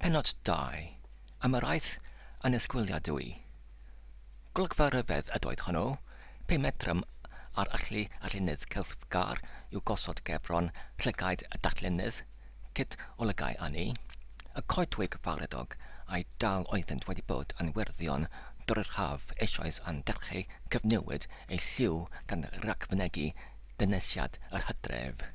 Pennod 2. Am yr aeth yn ysgwiliadwy. Golygfa ryfedd ydoedd hwnnw, 5 metrym ar allu arlunydd celfgar i'w gosod gefron llygaid y darllenydd, cyd olygau ani. Y coedwig fawredog a'i dal oeddent wedi bod yn werddion drwy'r haf eisoes yn derchu cyfnewid ei lliw gan ragfynegu dynesiad yr hydref.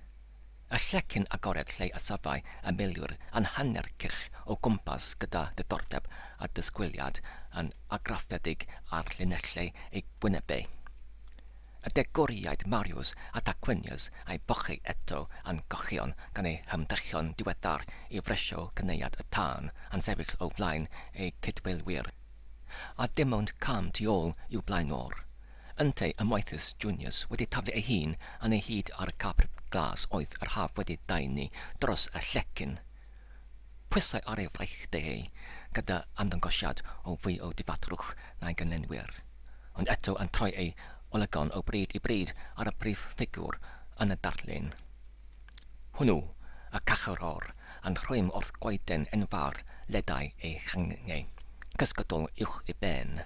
Y llecyn agored lle y safau y miliwr yn hanner cych o gwmpas gyda diddordeb a dysgwiliad yn agraffedig ar linellau ei gwynebau. Y degwriaid Mariws a Tarquinius a'i bochu eto yn gochion gan ei hymdrechion diweddar i fresio cyneuad y tân yn sefyll o flaen ei cydweilwyr. A dim ond cam tu ôl i'w blaenor. Yntau y Moethus Junius wedi taflu ei hun yn ei hyd ar y capr glas oedd yr haf wedi daenu dros y llecyn. Pwysau ar ei fraichdau ei, gyda amdangosiad o fwy o difatrwch na'i gynlenwyr, ond eto yn troi ei olygon o bryd i bryd ar y brif ffigwr yn y darlun. Hwnnw, y cachoror, yn rhwym wrth goeden enfawr ledau ei changau, cysgodol uwch i ben,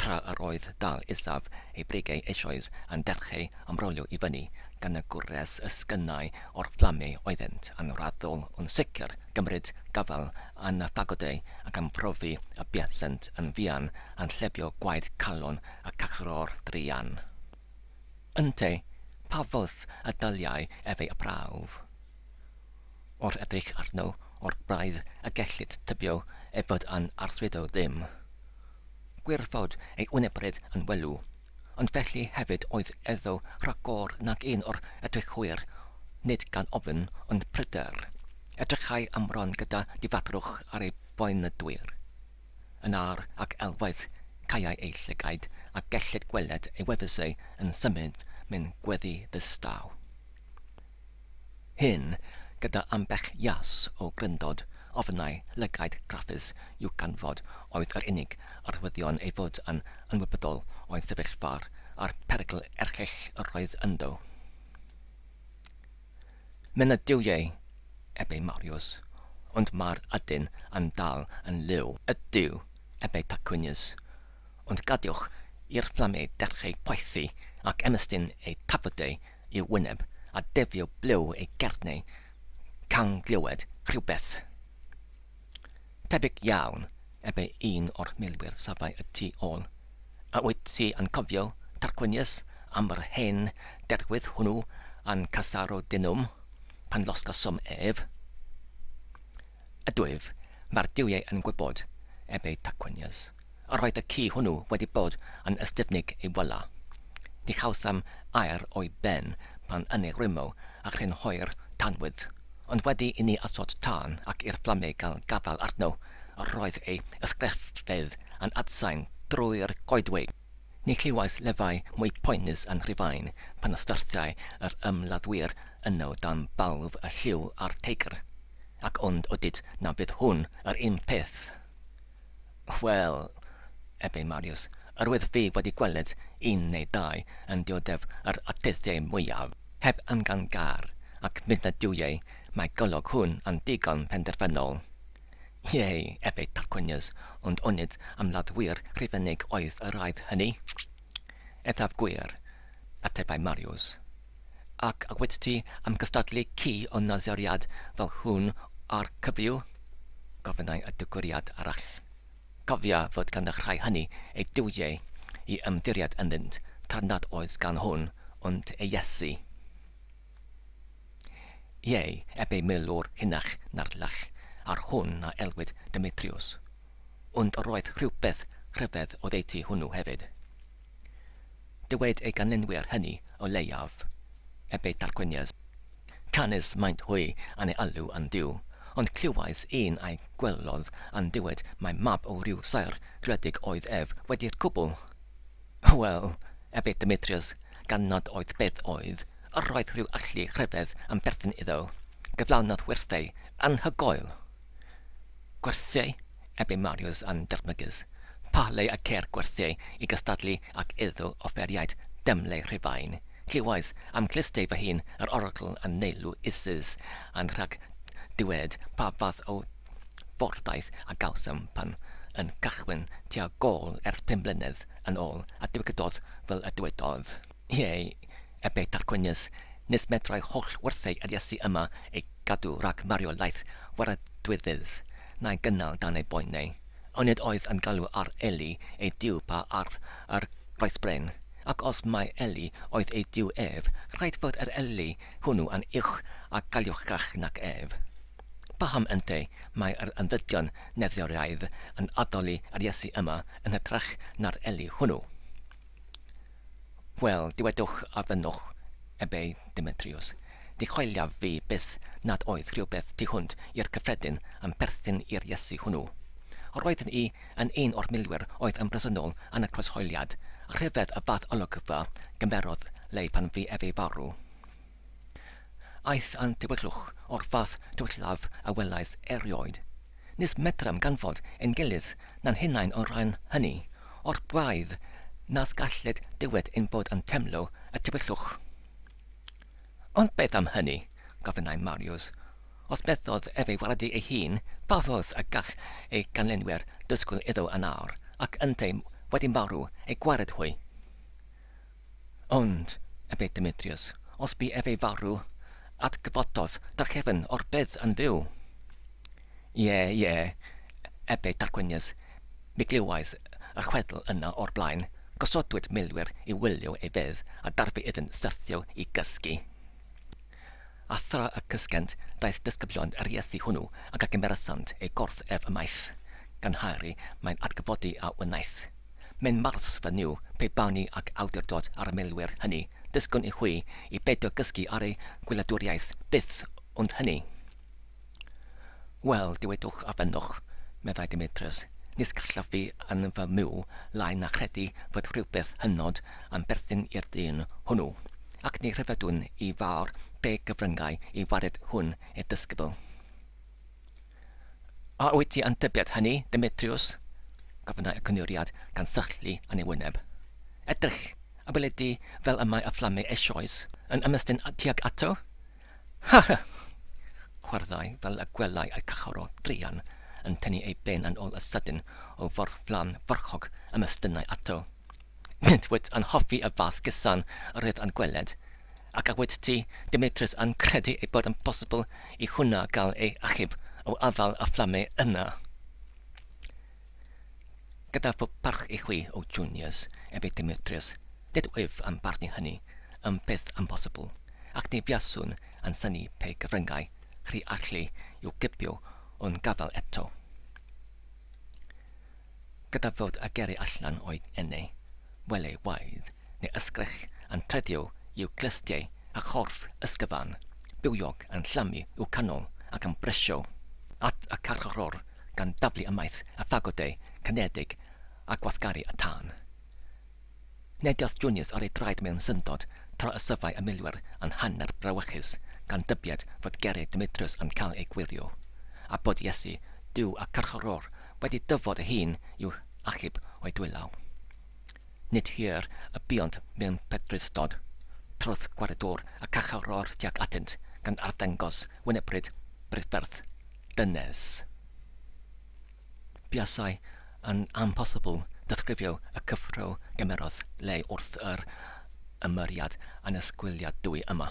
tra yr oedd dal isaf ei brigau eisoes yn derchu ymrolio i fyny gan y gwres y sgynnau o'r fflamau oeddent yn raddol yn sicr gymryd gafel yn y ffagodau ac yn profi y biasent yn fuan yn llebio gwaed calon y cachoror drian. Yntau, pa fodd y dyliau efeu y prawf? O'r edrych arno o'r braidd y gellid tybio ei fod yn arswydo ddim. Gwirfod ei wynebryd yn welw, ond felly hefyd oedd eddo rhagor nag un o'r edrychwyr, nid gan ofyn ond pryder, edrychau amron gyda difatrwch ar ei boenydwyr. Yn ar ac elwaith caiau ei llygaid a gellid gweled ei wefusau yn symud mewn gweddi ddistaw. Hyn, gyda ambell ias o gryndod, ofynnau lygaid graffus i'w ganfod oedd yr unig arwyddion ei fod yn ymwybodol o'i sefyllfa'r a'r perygl erchill yr roedd ynddo. Men y diwiau, ebeu Mariws, ond mae'r ydyn yn dal yn liw. Ydyw, ebeu Tarquinius, ond gadiwch i'r fflamau derchu poethi ac emestyn ei tafodau i'w wyneb a defio blew ei gernau can glywed rhywbeth. Tebyg iawn, ebeu un o'r milwyr safau y tu ôl. A wyt ti yn cofio, Tarquinius, am yr hen derwydd hwnnw yn Casaro Dinum, pan losgosom ef? Ydwyf, mae'r diwiau yn gwybod, ebeu Tarquinius. Yr oedd y ci hwnnw wedi bod yn ystifnig ei wyla. Di chawsam air o'i ben pan yn ei rymo ac yn hoi'r tanwydd. Ond wedi i ni asod tân ac i'r fflamau gael gafal arno, yr roedd ei ysgreffedd yn adsain drwy'r goedwig. Ni clywais lefau mwy poenus yn Rhufain pan ystyrthiau yr ymladdwyr yno dan balf y lliw a'r teigr, ac ond odyd na bydd hwn yr un peth. Wel, ebeu Mariws, yr wydd fi wedi gweld un neu dau yn diodef yr atyddiau mwyaf, heb yngangar, ac mynd y diwiau, mae golwg hwn yn digon penderfynol. Ie, ebeu Tarquinius, ond onid ymladdwyr rhifennig oedd yr rhaid hynny? Eithaf gwir, atebau Mariws. Ac a wyt ti am gystadlu ci o naseriad fel hwn ar cyfyw? Gofynnau y digwriad arall. Cofia fod gan y rhai hynny ei diwiau i ymddiriad ynddynt, tra nad oes gan hwn, ond ei Iesu. Ie, ebeu milwr hynach na'r lach, ar hwn na elwyd Demetrius, ond roedd rhywbeth rhyfedd o ddeiti hwnnw hefyd. Dywed ei ganlenwyr hynny o leiaf, ebeu Tarquinius. Canis maint hwy yn ei alw yn diw, ond clywais un a'i gwelodd yn diwed mae mab o ryw sair gredig oedd ef wedi'r cwbl. Wel, ebeu Demetrius, gan nad oedd beth oedd, yr roedd rhyw allu rhyfedd yn perthyn iddo, gyflawnodd wirthau anhygoel. Gwerthiau, ebeu Mariws yn dermygus, pa le y cer gwerthiau i gystadlu ac iddo offeriaid demlau Rhufain. Clywais am glistau fy hun yr oracl yn neilw Isis yn rhag diwed pa fath o fordaeth a gawsam pan yn cychwyn tua gôl ers 5 blynedd yn ôl a diwygidodd fel y dywedodd. Ie, ebe Tarquinius, nes medrau holl wrthau yr Iesu yma ei gadw rhag mario laeth waradwyddydd, na'i gynnal dan ei boenau. Onid oedd yn galw ar Eli ei diw pa ar yr roesbren, ac os mae Eli oedd ei diw ef, rhaid fod yr Eli hwnnw yn uwch a galiwchach nac ef. Paham ynte mae yr ymddygion neddioreidd yn adoli yr Iesu yma yn hytrach na'r Eli hwnnw. Wel, diwedwch a fynwch, ebe Demetrius. Di choeliaf fi byth nad oedd rhywbeth tu hwnt i'r cyffredin yn perthyn i'r Iesu hwnnw. Roeddwn i yn un o'r milwyr oedd yn bresynol yn y croeshoeliad, a rhyfedd y fath olygfa gymerodd leu pan fi efe farw. Aeth yn diwyllwch o'r fath diwyllaf a welais erioed. Nis medram ganfod ein gilydd na'n hunain o ran hynny, o'r braidd nas galled diwed ein bod yn temlo y diwyllwch. Ond beth am hynny, gofynnau Marius. Os meddodd efe waradu ei hun, pa fodd y gall ei ganlenwyr dysgwyl iddo yn awr, ac yntau wedi marw ei gwared hwy. Ond, ebe Demetrius, os bu efe farw, atgyfododd darchefn o'r bydd yn fyw. Ie, ebe Tarquinius, mi glywais y chwedl yna o'r blaen, gosodwyd milwyr i wylio ei fydd a darfu iddynt syrthio i gysgu. A thra y cysgent daeth disgyblion yr Iesu hwnnw ac ac ymbersant ei gorff ef ymaith, gan Harry mae'n atgyfodi a wynaeth. Mae'n mars fy niw pe bawni ac awdurdod ar y milwyr hynny, disgwn i hwy i beidio gysgu ar ei gwyladwriaeth byth ond hynny. Wel, diwedwch a fennwch, meddai Demetrius, nis gallaf fi yn fy myw lai na credu fod rhywbeth hynod yn berthyn i'r dyn hwnnw, ac ni rhyfedwn i fawr be gyfryngau i wared hwn ei disgybl. A wyt ti yn tybiad hynny, Demetrius? Gofynnau y cynuriad gan sychlu yn ei wyneb. Edrych, a wyled di fel y mae y fflamau eisoes yn ymestyn tuag ato? Ha! Chwaraddau fel y gwelai y cychoro drian yn tynnu ei ben yn ôl y sydyn o flam farchog ymestynau ato. Nid wyt yn hoffi y fath gysan yr ydd yn gweled, ac a wyt ti, Demetrius, yn credu ei bod yn bosibl i hwnna gael ei achub o afal y fflamau yna. Gyda fod parch i chwi o Junius, ebe Demetrius, nid wyf yn barnu hynny yn peth amposibl, ac ni fiaswn yn syni pe gyfryngau chri allu i'w gybio o'n gafel eto. Gyda fod y geri allan o'i enau, wele waedd, neu ysgrech yn tredio i'w glystiau a chorff ysgyfan, bywiog yn llamu i'w canol ac yn bresio at y carcharor gan daflu ymaith a phagodau cynedig a gwasgaru y tân. Nedios Junius ar ei draed mewn syndod tra y syfau y milwyr yn hanner brawychus gan dybiad fod geri Demetrius yn cael ei gwirio, a bod Iesu, diw a carcharor wedi dyfod y hun i'w achub o'i dwylaw. Nid hir y biont mewn pedristod, trodd gwaredwr a cacharor tuag atynt gan arddangos wynebryd brydferth dynes. Buasai yn amposibl ddisgrifio y cyffro gymerodd le wrth yr ymyriad yn ysgwiliadwy yma.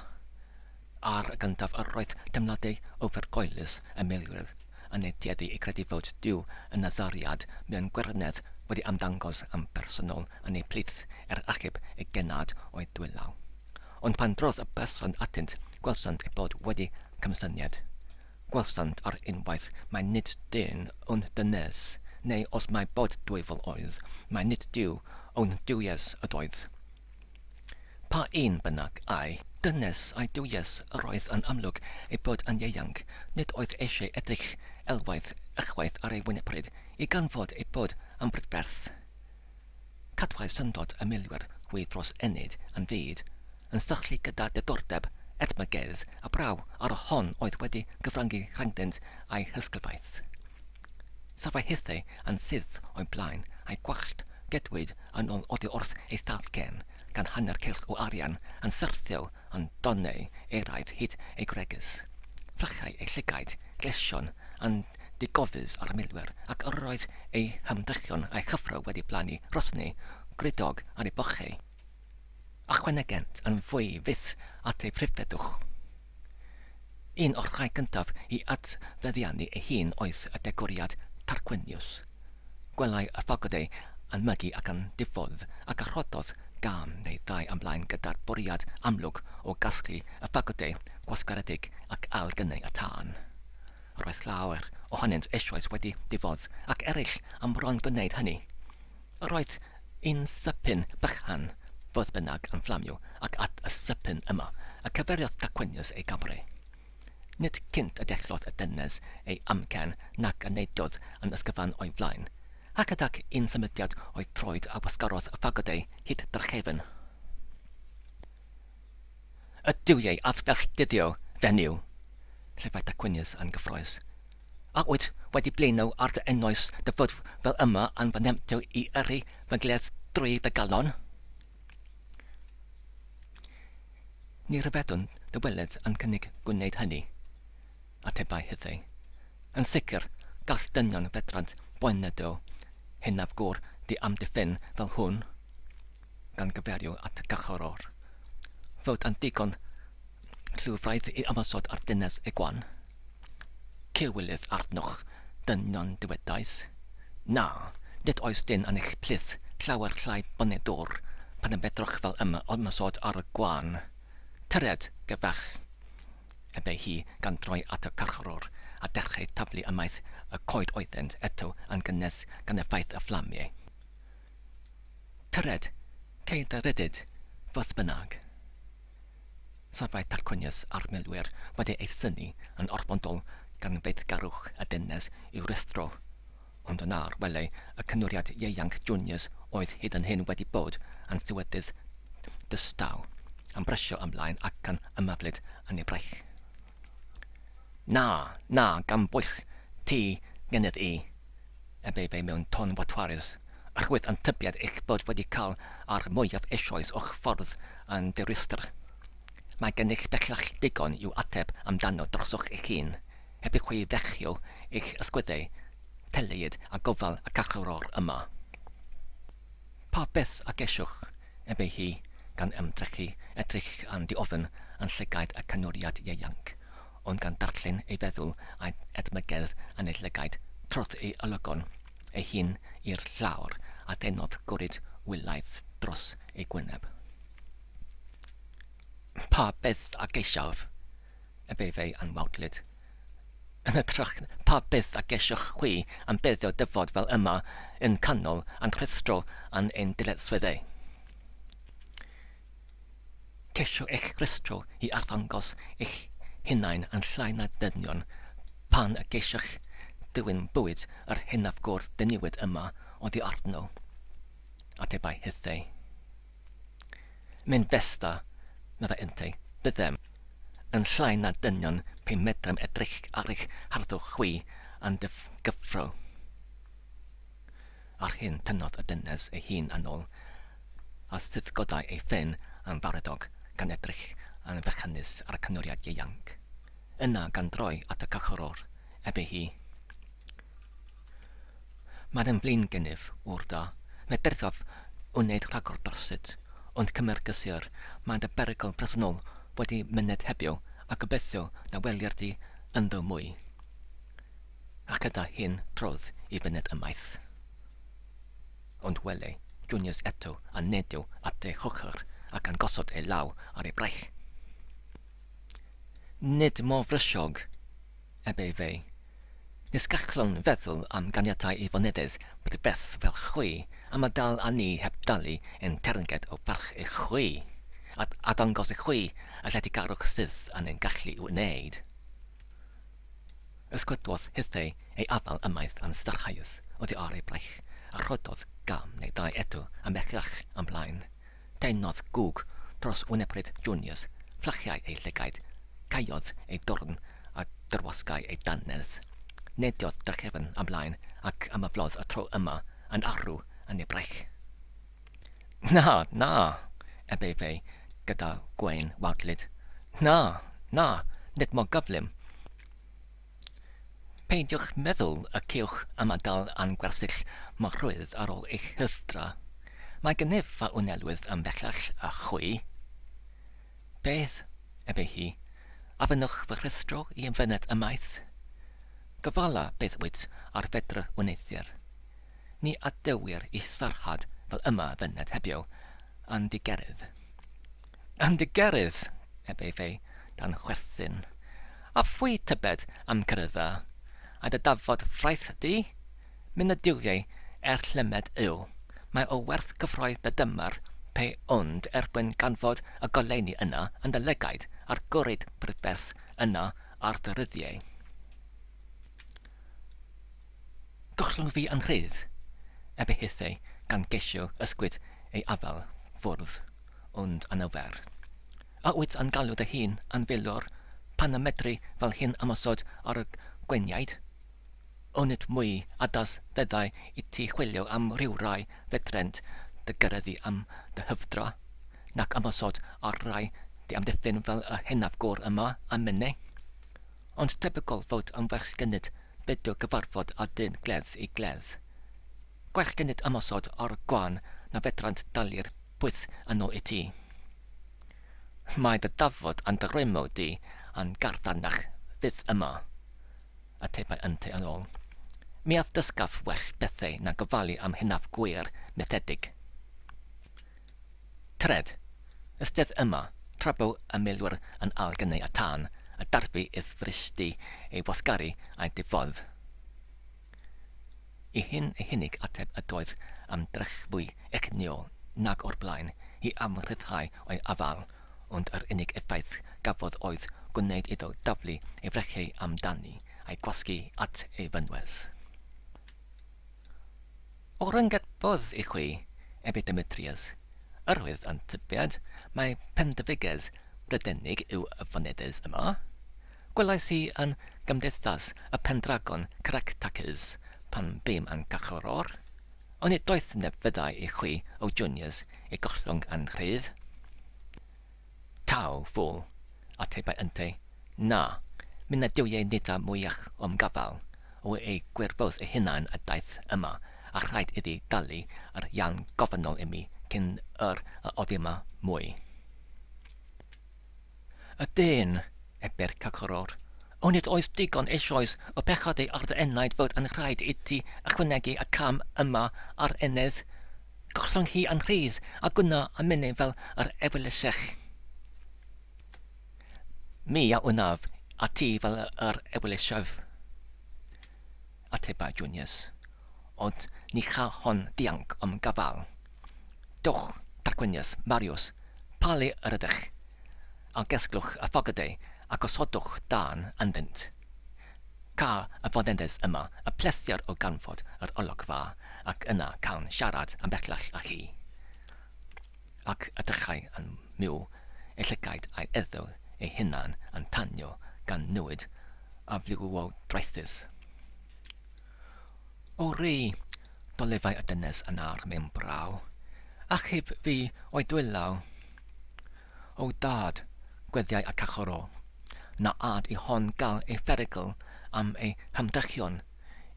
Ar y gyntaf yr roedd temladau ofergoelus y milwyr yn ei tueddu i credu fod diw y Nazariad mewn gwernedd wedi ymddangos yn bersonol yn ei plith achub ei genad o'i dwylaw. Ond pan drodd y person atynt, gwelsant ei bod wedi cymsyniad. Gwelsant ar unwaith mae nid dyn ond dynes, neu os mae bod dwyfol oedd, mae nid diw ond diwyes ydoedd. Pa un bynnag ai, dynes a'i diwyes yr oedd yn amlwg ei bod yn ieuanc, nid oedd eisiau edrych elwaith ychwaith ar ei wynebryd i ganfod ei bod yn brydferth. Cadwai syndod y milwyr hwy dros enid yn fyd, yn sychlu gyda diddordeb etmygedd a braw ar y hon oedd wedi gyfrangu rhangdynt a'i hysglyfaeth. Safai hithau yn sydd o'i blaen a'i gwallt gedwyd yn ôl oddi wrth ei thalcen gan hanner cylch o arian yn syrthio yn donnau eraidd hyd ei gregus. Flychau ei llygaid, glesion yn digofus ar y milwyr ac yr oedd ei hymdrechion a'i chyffro wedi blannu rosni, gridog ar ei bochau. Ychwanegent yn fwy fydd at ei prifedwch. Un o'r rhai gyntaf i adfeddiannu ei hun oedd y degwriad Tarquinius. Gwelai y ffogodau yn mygu ac yn diffodd ac arhododd gam neu ddau ymlaen gyda'r bwriad amlwg o gasglu y ffogodau gwasgaredig ac ail gynnau y tân. Roedd llawer ohonynt eisoes wedi diffodd ac eraill am bron gwneud hynny. Roedd un sypyn bychan fodd bynnag yn fflamio ac at y sypyn yma y cyferiodd Tarquinius ei gamre. Nid cynt y dellodd y dynes ei amcan nac y neidiodd yn ysgyfan o'i flaen, ac ydag un symudiad oedd troed a wasgarodd y ffogodau hyd drachefn. Y diwiau a ddelldidio fenyw, llefai Tarquinius yn gyffroes. A wyt wedi blaenw ar dy ennoes dy fod fel yma yn fy nemtio i yrru fy gledd drwy dy galon? Ni rhyfeddwn dy weled yn cynnig gwneud hynny, atebai hyddai. Yn sicr, gall dynion fedrant boenedw hynaf gwr di amddiffyn fel hwn, gan gyferio at y gachoror. Fod yn digon llwfraidd i ymosod ar dynes y gwan. Cywilydd arnoch dynion diwedais. Na, nid oes dyn yn eich plydd llawer llai bonedwr pan y bedroch fel yma ymosod ar y gwan. Tyred, gyfach, ebe hi gan droi at y carcharor a dechrau taflu ymaith y coed oeddent eto yn gynnes gan y ffaith y fflamiau. Tyred, ceid y rydyd, fodd bynnag. Safai Tarquinius a'r milwyr wedi ei syni yn orbondol gan feiddgarwch y dynes i'w rithro, ond yn ar welai y cynwriad ieuanc Junius oedd hyd yn hyn wedi bod yn swydydd dystaw, yn brysio ymlaen ac yn ymaflyd yn ei brech. Na, gan bwyll ti genydd i, ebe fe mewn ton watwarus, achwydd yn tybiad eich bod wedi cael ar mwyaf eisoes o'ch ffordd yn dirwystr. Mae gennych bellach digon i'w ateb amdano drosoch eich hun, heb eich chwi fechio eich ysgwyddau, teleid a gofal y cachloror yma. Pa beth a gesiwch, ebe hi, gan ymdrechu edrych yn diofyn yn llygaid y cynwriad ieuanc, ond gan darllen ei feddwl a'i edmygedd yn ei llygaid trodd ei olygon ei hun i'r llawr a denodd gwryd wylaidd dros ei gwyneb. Pa beth a geisiaf, ebe fe yn wawdlyd. Yn ytrach, pa beth a geisiwch chwi am beddio dyfod fel yma yn canol yn rhestro yn ein diletswyddau. Ceisio eich rhestro i arddangos eich hunain yn llai na dynion pan y geisiwch dywyn bwyd yr hynaf gwrdd dyniwyd yma oddi arno, atebai hythau. Mynd festa, medda yntau, byddem, yn llai na dynion pe medrem edrych ar eich harddwch chwi yn gyffro. Ar hyn tynnodd y dynes ei hun yn ôl, a sydd godau ei ffyn yn faradog gan edrych yn fechanus ar y cynwriad ieuanc. Yna gan droi at y cachoror, ebe hi. Mae'n yn blin gennyf, wr da, mae derthaf wneud rhagor drosid, ond cymer gysur, mae'n dy berygl bresynol wedi myned hebio a gobeithio na weli'r di ynddo mwy. Ac yda hyn trodd i fyned ymaith. Ond wele, Junius eto a nedio at ei chwchar ac yn gosod ei law ar ei brech. Nid mor frysiog, ebe fe. Nes gachlon feddwl am ganiatau i fonedes bod beth fel chwi am y dal a ni heb dalu yn ternged o barch eich chwi, a dangos eich chwi a lledigarwch sydd yn ein gallu i'w wneud. Ysgwyddodd hythau ei afal ymaith yn starchaius oddi ar ei brech, a rhododd gam neu dau eto am bellach ymlaen. Deinodd gwg dros wynebryd Junius, fflachiau ei llygaid, caiodd ei dorn a dyrwasgau ei dannedd. Nediodd drachefn ymlaen ac ymaflodd y tro yma yn arw yn ei brech. Na, ebe fe gyda gwein wawdlyd. Na, nid mo gyflym. Peidiwch meddwl y cewch am adael a'n gwersyll morrwydd ar ôl eich hyfdra. Mae gynnif a wnelwydd am bellach a chwi. Beth, ebe hi, a fynwch fy rhestro i ymfyned ymaith? Gyfala beth wyt ar fedra wneithir. Ni adewir i sarhad fel yma fyned hebio, a'n digerydd. A'n digerydd, ebe fe, dan chwerthin. A phwy tybed am cyrrydda, a dy dafod ffraith di? Mynd y diwiau llymed yw. Mae o werth gyffroi dy dymar pe ond erbyn ganfod y goleuni yna yn dy lygaid a'r gored brydferth yna ar dy ryddiau. Gollwng fi yn rhydd, ebe hithau gan gesio ysgwyd ei afel fwrdd ond anawfer. A wyt yn galw dy hun yn filwr pan y medru fel hyn ymosod ar y gweiniaid? Onid mwy adas feddai i ti chwilio am ryw rai fedrent dy gyrryddu am dy hyfdra, nac ymosod ar rai di amddiffyn fel y hynaf gŵr yma am minnau? Ond tebygol fod am well gynnyd bedio gyfarfod a dyn gledd i gledd. Gwell gynnyd ymosod ar gwan na fedrant dalu'r pwyth yn ôl i ti. Mae dy dafod yn dy rwymo di yn gardanach fydd yma, atebau ynte yn ôl. Mi ath dysgaf well bethau na gofalu am hynaf gwir methedig. Tred, ystedd yma, trabow y milwyr yn al gynnau a tân, a darbu idd frisdi ei wasgaru a'i difodd. I hyn ei hunig ateb y doedd am drechbwy echnio nag o'r blaen i amryddhau o'i afal, ond yr unig effaith gafodd oedd gwneud iddo daflu ei frechau amdani a'i gwasgu at ei fynwes. O ryngadbodd i chwi, ebe Demetrius, yrwydd yn tybiad, mae pendyfiges Brydenig yw y fonedes yma. Gwelais i yn gymdeithas y Pendragon Caractacus pan bym yn garcharor, ond nid doeth neb fyddai i chwi o juniors ei gollwng yn rhydd. Taw, ffwl, atebau ynte, na, mynd y diwiau nid a mwyach o'm gafal, o ei gwirfodd ei hunain y daith yma, a rhaid iddi dalu ar iawn gofynol i mi cyn y oddi yma mwy. Y dyn, eber cacharor, o nid oes digon eisoes o pechod ei ar dy enaid fod yn rhaid i ti ychwanegu y cam yma ar enydd. Gollwng hi yn rhydd a gwna a mynd fel yr ewylisech. Mi a wnaf a ti fel yr ewylisef. Ateba Junius. Ond ni cha hon dianc am gafal. Doch, Tarquinius, Marius, pali yr ydych, a gesglwch y ffogadau a gosodwch dan ynddynt. Ca y fonedes yma y plesiar o ganfod yr ologfa ac yna cawn siarad am bellach â chi. Ac ydrychau yn miw ei llygaid a'i eddo ei hunan yn tanio gan newid a flywodraethus. O ri, dolefau y dynes yn ar mewn braw, achub fi o'i dwylaw. O dad, gweddiau a cachoro, na ad i hon gael ei ferigl am ei hymdrechion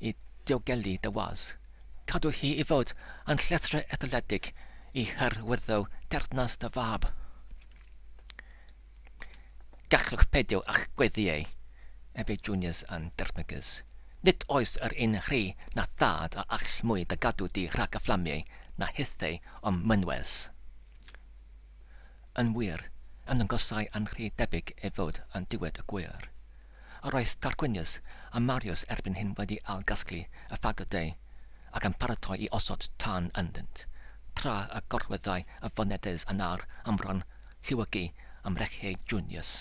i diogelu dy was. Cadw hi i fod yn llethre etholedig i hyrwyddo tertnas dy fab. Gallwch pedio a'ch gweddiau, ebe Junius yn dermygus. Nid oes yr un rhi na thad a all mwy dy gadw di rhag y fflamiau na hithau o'n mynwes. Yn wir, yn gosau yn rhi debyg ei fod yn diwedd y gwir. Yr oedd Tarquinius a Marius erbyn hyn wedi ail-gasglu y ffagodau ac yn paratoi i osod tan ynddynt, tra y gorweddau y fonedes yn ar amron lliwygu am rechau Junius.